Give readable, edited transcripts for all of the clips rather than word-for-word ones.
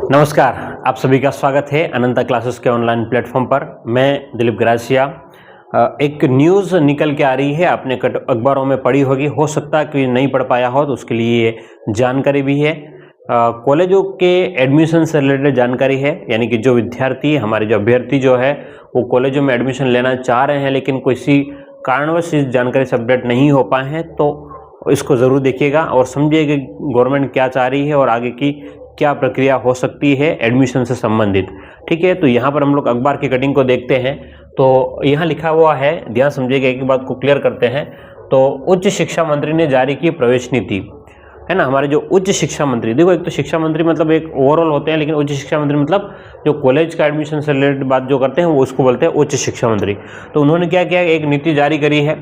नमस्कार, आप सभी का स्वागत है अनंता क्लासेस के ऑनलाइन प्लेटफॉर्म पर। मैं दिलीप ग्रासिया। एक न्यूज़ निकल के आ रही है, आपने अखबारों में पढ़ी होगी, हो सकता है कि नहीं पढ़ पाया हो तो उसके लिए जानकारी भी है। कॉलेजों के एडमिशन से रिलेटेड जानकारी है, यानी कि जो विद्यार्थी हमारे जो अभ्यर्थी जो है वो कॉलेजों में एडमिशन लेना चाह रहे हैं लेकिन किसी कारणवश इस जानकारी से अपडेट नहीं हो पाए हैं, तो इसको ज़रूर देखिएगा और समझिएगा गवर्नमेंट क्या चाह रही है और आगे की क्या प्रक्रिया हो सकती है एडमिशन से संबंधित। ठीक है, तो यहाँ पर हम लोग अखबार की कटिंग को देखते हैं। तो यहाँ लिखा हुआ है, ध्यान समझिएगा, एक बात को क्लियर करते हैं। तो उच्च शिक्षा मंत्री ने जारी की प्रवेश नीति, है ना। हमारे जो उच्च शिक्षा मंत्री, देखो एक तो शिक्षा मंत्री मतलब एक ओवरऑल होते हैं, लेकिन उच्च शिक्षा मंत्री मतलब जो कॉलेज का एडमिशन से रिलेटेड बात जो करते हैं वो उसको बोलते हैं उच्च शिक्षा मंत्री। तो उन्होंने क्या किया, एक नीति जारी करी है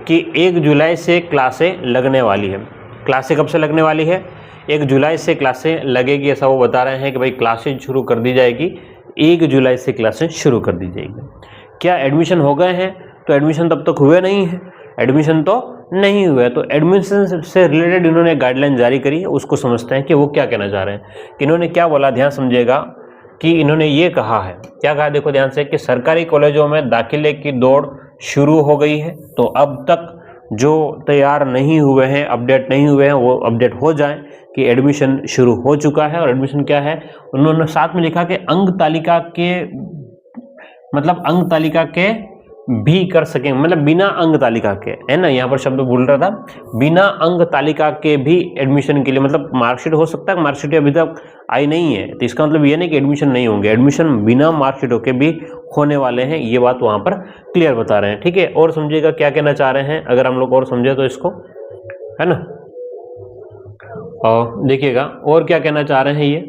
कि 1 जुलाई से क्लासें लगने वाली है। क्लासें कब से लगने वाली है? 1 जुलाई से क्लासें लगेगी, ऐसा वो बता रहे हैं कि भाई क्लासें शुरू कर दी जाएगी, 1 जुलाई से क्लासें शुरू कर दी जाएगी। क्या एडमिशन हो गए हैं? तो एडमिशन तब तक हुए नहीं है, एडमिशन तो नहीं हुए। तो एडमिशन से रिलेटेड इन्होंने गाइडलाइन जारी करी है, उसको समझते हैं कि वो क्या कहना चाह रहे हैं। कि इन्होंने क्या बोला, ध्यान समझिएगा कि इन्होंने ये कहा है, क्या कहा देखो ध्यान से, कि सरकारी कॉलेजों में दाखिले की दौड़ शुरू हो गई है। तो अब तक जो तैयार नहीं हुए हैं, अपडेट नहीं हुए हैं, वो अपडेट हो जाएं कि एडमिशन शुरू हो चुका है। और एडमिशन क्या है, उन्होंने साथ में लिखा कि अंक तालिका के मतलब अंक तालिका के भी कर सकें, मतलब बिना अंक तालिका के, है ना, यहाँ पर शब्द भूल रहा था, बिना अंक तालिका के भी एडमिशन के लिए, मतलब मार्कशीट हो सकता है, मार्कशीट अभी तक आई नहीं है, तो इसका मतलब ये नहीं कि एडमिशन नहीं होंगे, एडमिशन बिना मार्कशीटों के भी होने वाले हैं। ये बात वहाँ पर क्लियर बता रहे हैं। ठीक है, और समझिएगा क्या कहना चाह रहे हैं, अगर हम लोग और समझे तो इसको, है ना, और देखिएगा और क्या कहना चाह रहे हैं ये,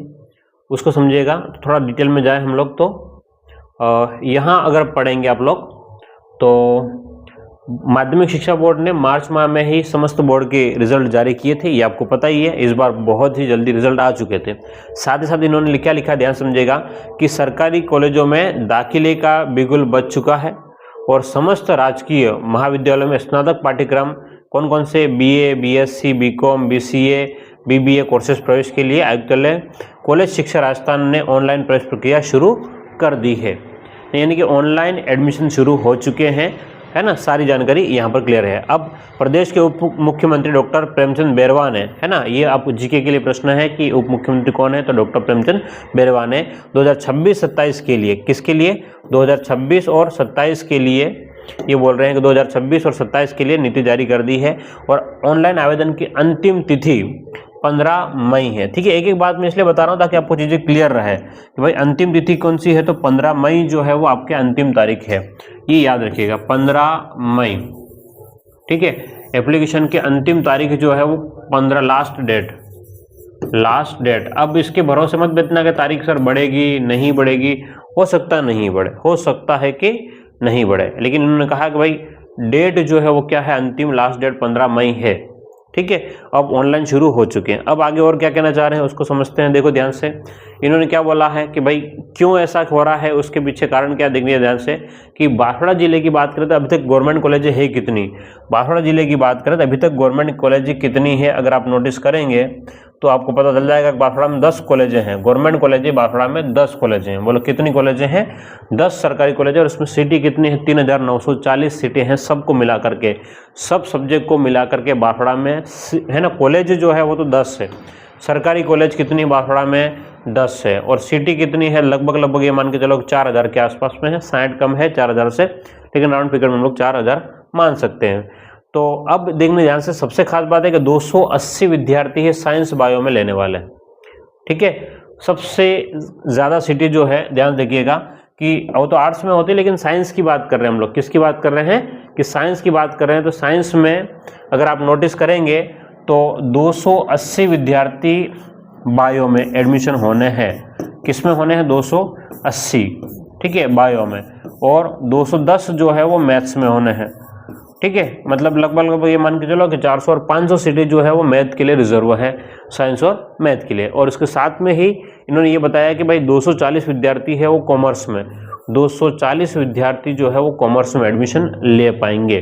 उसको समझिएगा। थोड़ा डिटेल में जाए हम लोग, तो यहाँ अगर पढ़ेंगे आप लोग तो माध्यमिक शिक्षा बोर्ड ने मार्च माह में ही समस्त बोर्ड के रिजल्ट जारी किए थे, ये आपको पता ही है। इस बार बहुत ही जल्दी रिजल्ट आ चुके थे। साथ ही साथ इन्होंने क्या लिखा, ध्यान समझिएगा, कि सरकारी कॉलेजों में दाखिले का बिगुल बज चुका है और समस्त राजकीय महाविद्यालयों में स्नातक पाठ्यक्रम कौन कौन से BA, BSc, BCom, BCA, BBA courses प्रवेश के लिए आयुक्तालय कॉलेज शिक्षा राजस्थान ने ऑनलाइन प्रवेश प्रक्रिया शुरू कर दी है, यानी कि ऑनलाइन एडमिशन शुरू हो चुके हैं, है ना। सारी जानकारी यहाँ पर क्लियर है। अब प्रदेश के उप मुख्यमंत्री डॉक्टर प्रेमचंद बेरवा ने, है ना, ये आप जीके के लिए प्रश्न है कि उप मुख्यमंत्री कौन है, तो डॉक्टर प्रेमचंद बेरवा ने 2026-27 के लिए, किसके लिए, 2026 और 27 के लिए, ये बोल रहे हैं कि 2026 और 27 के लिए नीति जारी कर दी है। और ऑनलाइन आवेदन की अंतिम तिथि 15 मई है। ठीक है, एक एक बात मैं इसलिए बता रहा हूँ ताकि आपको चीज़ें क्लियर रहे कि भाई अंतिम तिथि कौन सी है, तो 15 मई जो है वो आपके अंतिम तारीख है, ये याद रखिएगा, 15 मई। ठीक है, एप्लीकेशन की अंतिम तारीख जो है वो 15, लास्ट डेट। अब इसके भरोसे मत बैठना कि तारीख सर बढ़ेगी नहीं बढ़ेगी, हो सकता नहीं बढ़े, हो सकता है कि नहीं बढ़े, लेकिन उन्होंने कहा कि भाई डेट जो है वो क्या है, अंतिम लास्ट डेट 15 मई है। ठीक है, अब ऑनलाइन शुरू हो चुके हैं। अब आगे और क्या कहना चाह रहे हैं उसको समझते हैं। देखो ध्यान से, इन्होंने क्या बोला है कि भाई क्यों ऐसा हो रहा है, उसके पीछे कारण क्या देखिए ध्यान से, कि बांसवाड़ा जिले की बात करें तो अभी तक गवर्नमेंट कॉलेज है कितनी, बांसवाड़ा जिले की बात करें तो अभी तक गवर्नमेंट कॉलेज कितनी है, अगर आप नोटिस करेंगे तो आपको पता चल जाएगा कि बांसवाड़ा में 10 कॉलेज हैं, गवर्नमेंट कॉलेज है बांसवाड़ा में 10 कॉलेज हैं। बोलो कितनी कॉलेज हैं? 10 सरकारी कॉलेज है। और इसमें सीटें कितनी है? 3940 सीटें हैं, सबको मिला करके, सब सब्जेक्ट को मिला करके बांसवाड़ा में, है ना। कॉलेज जो है वो तो 10 है, सरकारी कॉलेज कितनी बांसवाड़ा में? 10 है। और सीटें कितनी है? लगभग ये मान के चलो 4000 के आसपास में है, 60 कम है 4000 से, लेकिन राउंड फिगर में हम लोग 4000 मान सकते हैं। तो अब देखने ध्यान से, सबसे खास बात है कि 280 विद्यार्थी है साइंस बायो में लेने वाले हैं। ठीक है, सबसे ज़्यादा सीटें जो है, ध्यान देखिएगा कि वो तो आर्ट्स में होती है, लेकिन साइंस की बात कर रहे हैं हम लोग। किसकी बात कर रहे हैं? कि साइंस की बात कर रहे हैं। तो साइंस में अगर आप नोटिस करेंगे तो 280 विद्यार्थी बायो में एडमिशन होने हैं। किस में होने हैं? 280। ठीक है, बायो में। और 210 जो है वो मैथ्स में होने हैं। ठीक है, मतलब लगभग ये मान के चलो कि 400 और 500 सीटें जो है वो मैथ के लिए रिजर्व है, साइंस और मैथ के लिए। और इसके साथ में ही इन्होंने ये बताया कि भाई 240 विद्यार्थी है वो कॉमर्स में, 240 विद्यार्थी जो है वो कॉमर्स में एडमिशन ले पाएंगे।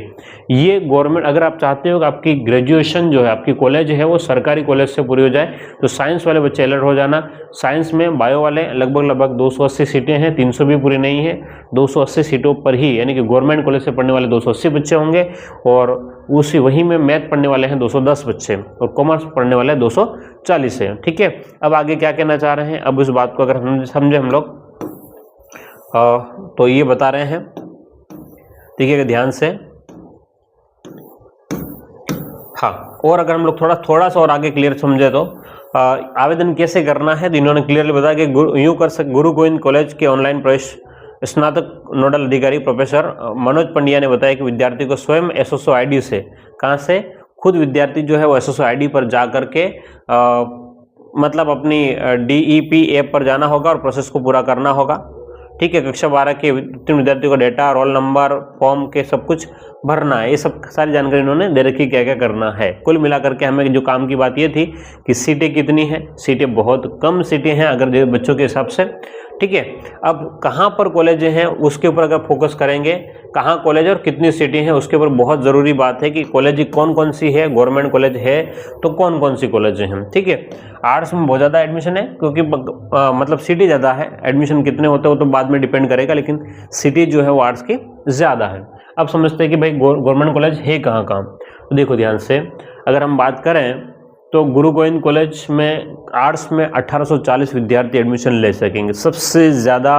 ये गवर्नमेंट, अगर आप चाहते हो कि आपकी ग्रेजुएशन जो है, आपकी कॉलेज है वो सरकारी कॉलेज से पूरी हो जाए, तो साइंस वाले बच्चे अलर्ट हो जाना। साइंस में बायो वाले लगभग 280 सीटें हैं, 300 भी पूरी नहीं है, 280 सीटों पर ही, यानी कि गवर्नमेंट कॉलेज से पढ़ने वाले 280 बच्चे होंगे और उसी वही में मैथ पढ़ने वाले हैं 210 बच्चे और कॉमर्स पढ़ने वाले 240 हैं। ठीक है, अब आगे क्या कहना चाह रहे हैं, अब इस बात को अगर हम समझे हम लोग तो ये बता रहे हैं, देखिएगा ध्यान से। हाँ, और अगर हम लोग थोड़ा सा और आगे क्लियर समझे तो आवेदन कैसे करना है, तो इन्होंने क्लियरली बताया कि यूँ कर सकते। गुरु गोविंद कॉलेज के ऑनलाइन प्रवेश स्नातक नोडल अधिकारी प्रोफेसर मनोज पंड्या ने बताया कि विद्यार्थी को स्वयं एसएसओ आईडी से, कहाँ से, खुद विद्यार्थी जो है वो एसएसओ आईडी पर जा करके मतलब अपनी DEP ऐप पर जाना होगा और प्रोसेस को पूरा करना होगा। ठीक है, कक्षा 12 के उत्तीर्ण विद्यार्थियों का डेटा, रोल नंबर, फॉर्म के सब कुछ भरना है। ये सब सारी जानकारी इन्होंने दे रखी, क्या क्या करना है। कुल मिलाकर के हमें जो काम की बात ये थी कि सीटें कितनी हैं, सीटें बहुत कम सीटें हैं अगर बच्चों के हिसाब से। ठीक है, अब कहाँ पर कॉलेज हैं उसके ऊपर अगर फोकस करेंगे, कहाँ कॉलेज और कितनी सीटें हैं उसके ऊपर बहुत ज़रूरी बात है कि कॉलेज कौन कौन सी है, गवर्नमेंट कॉलेज है तो कौन कौन सी कॉलेज हैं। ठीक है, आर्ट्स में बहुत ज़्यादा एडमिशन है क्योंकि मतलब सीटें ज़्यादा है, एडमिशन कितने होते हो तो बाद में डिपेंड करेगा, लेकिन सिटी जो है वो आर्ट्स की ज़्यादा है। अब समझते हैं कि भाई गवर्नमेंट कॉलेज है कहाँ कहाँ, तो देखो ध्यान से, अगर हम बात करें तो गुरु गोविंद कॉलेज में आर्ट्स में 1840 विद्यार्थी एडमिशन ले सकेंगे। सबसे ज़्यादा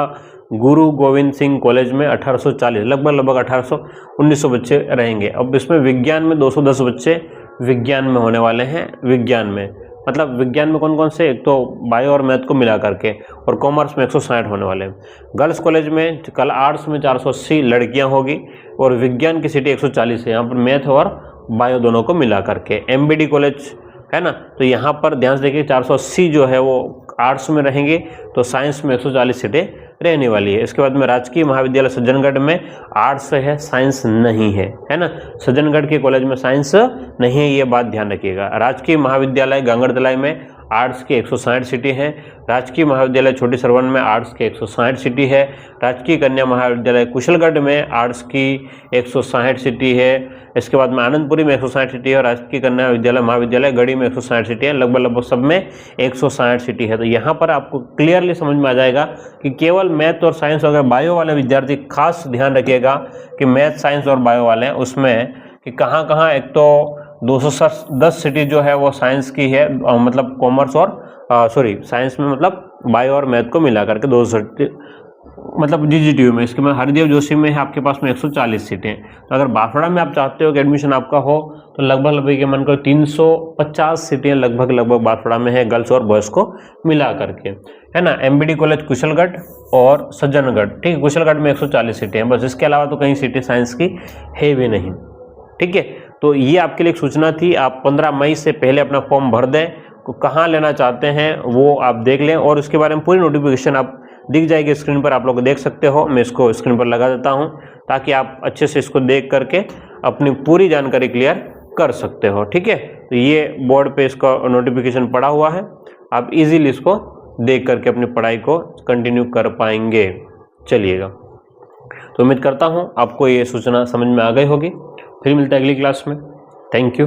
गुरु गोविंद सिंह कॉलेज में 1840, लगभग 1800-1900 बच्चे रहेंगे। अब इसमें विज्ञान में 210 बच्चे विज्ञान में होने वाले हैं। विज्ञान में मतलब विज्ञान में कौन कौन से, एक तो बायो और मैथ को मिला करके, और कॉमर्स में 160 होने वाले हैं। गर्ल्स कॉलेज में कल आर्ट्स में 480 लड़कियां होगी और विज्ञान की सीटें 140 है, यहाँ पर मैथ और बायो दोनों को मिला करके। MBD कॉलेज है ना, तो यहाँ पर ध्यान से देखिए 480 जो है वो आर्ट्स में रहेंगे, तो साइंस में 140 सीटें रहने वाली है। इसके बाद में राजकीय महाविद्यालय सज्जनगढ़ में आर्ट्स है, साइंस नहीं है ना। सज्जनगढ़ के कॉलेज में साइंस नहीं है, ये बात ध्यान रखिएगा। राजकीय महाविद्यालय गांगड़तलाई में आर्ट्स की 160 सीटें हैं। राजकीय महाविद्यालय छोटी सरवन में आर्ट्स की 160 सीटें है। राजकीय कन्या महाविद्यालय कुशलगढ़ में आर्ट्स की 160 सीटें है। इसके बाद में आनंदपुरी में 160 सीटें है और राजकीय कन्या विद्यालय महाविद्यालय गढ़ी में 160 सीटें हैं। लगभग सब में 160 सीटें है। तो यहाँ पर आपको क्लियरली समझ में आ जाएगा कि केवल मैथ और साइंस अगर बायो वाले विद्यार्थी, खास ध्यान रखिएगा कि मैथ, साइंस और बायो वाले उसमें कि कहाँ कहाँ, एक तो 210 सीटें जो है वो साइंस की है, मतलब कॉमर्स और साइंस में मतलब बायो और मैथ को मिला करके 200 मतलब DGTU में। इसके बाद हरिदेव जोशी में है आपके पास में 140 सीटें। तो अगर बांसवाड़ा में आप चाहते हो कि एडमिशन आपका हो तो लगभग के मन करो 350 सीटें लगभग बांसवाड़ा में है, गर्ल्स और बॉयज़ को मिला करके, है ना। MBD कॉलेज कुशलगढ़ और सज्जनगढ़, ठीक है, कुशलगढ़ में 140 सीटें हैं बस, इसके अलावा तो कहीं सीटें साइंस की है भी नहीं। ठीक है, तो ये आपके लिए एक सूचना थी। आप 15 मई से पहले अपना फॉर्म भर दें, कहाँ लेना चाहते हैं वो आप देख लें और उसके बारे में पूरी नोटिफिकेशन आप दिख जाएगी स्क्रीन पर, आप लोग देख सकते हो। मैं इसको स्क्रीन पर लगा देता हूं ताकि आप अच्छे से इसको देख करके अपनी पूरी जानकारी क्लियर कर सकते हो। ठीक है, तो ये बोर्ड पे इसका नोटिफिकेशन पड़ा हुआ है, आप इजीली इसको देख करके अपनी पढ़ाई को कंटिन्यू कर पाएंगे। चलिएगा, तो उम्मीद करता हूँ आपको ये सूचना समझ में आ गई होगी। फिर मिलते हैं अगली क्लास में। Thank you.